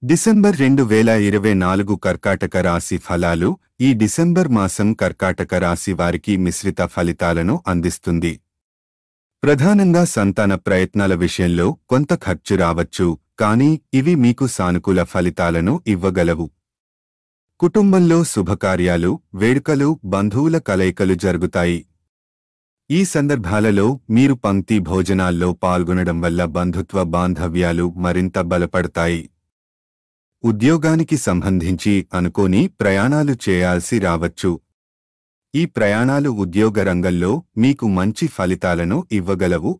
December 2024 కర్కాటక రాశి ఫలాలు. ఈ డిసెంబర్ మాసం కర్కాటక రాశి వారికి మిశ్రిత ఫలితాలను అందిస్తుంది. ప్రధానంగా సంతాన ప్రయత్నాల విషయంలో కొంత ఖర్చు రావచ్చు, కానీ ఇవి మీకు సానుకూల ఫలితాలను ఇవ్వగలవు. కుటుంబంలో శుభకార్యాలు, వేడుకలు, బంధువుల కలయికలు జరుగుతాయి. ఈ సందర్భాలలో మీరు పంక్తి భోజనాల్లో పాల్గొనడం వల్ల బంధుత్వ బాంధవ్యాలు మరింత బలపడతాయి. ఉద్యోగానికి సంబంధించి అనుకోని ప్రయాణాలు చేయాల్సి రావచ్చు. ఈ ప్రయాణాలు ఉద్యోగ రంగంలో మీకు మంచి ఫలితాలను ఇవ్వగలవు.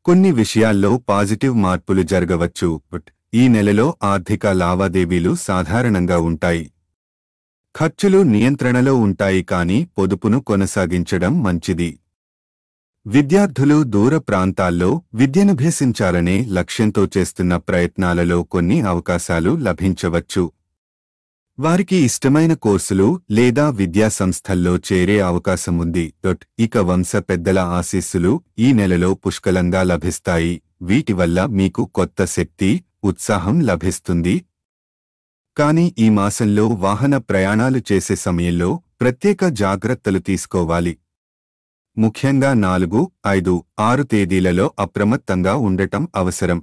కొన్ని విషయాల్లో పాజిటివ్ మార్పులు జరగవచ్చు. ఈ నెలలో ఆర్థిక లావాదేవీలు సాధారణంగా ఉంటాయి. ఖర్చులు నియంత్రణలో ఉంటాయి, కానీ పొదుపును కొనసాగించడం మంచిది. విద్యార్థులు దూర ప్రాంతాల్లో విద్యనభ్యసించాలనే లక్ష్యంతో చేస్తున్న ప్రయత్నాలలో కొన్ని అవకాశాలు లభించవచ్చు. వారికి ఇష్టమైన కోర్సులు లేదా విద్యా సంస్థల్లో చేరే అవకాశముంది. ఇక వంశ పెద్దల ఆశీస్సులు ఈ నెలలో పుష్కలంగా లభిస్తాయి. వీటి వల్ల మీకు కొత్త శక్తి, ఉత్సాహం లభిస్తుంది. కానీ ఈ మాసంలో వాహన ప్రయాణాలు చేసే సమయంలో ప్రత్యేక జాగ్రత్తలు తీసుకోవాలి. ముఖ్యంగా 4, 5, 6 తేదీలలో అప్రమత్తంగా ఉండటం అవసరం.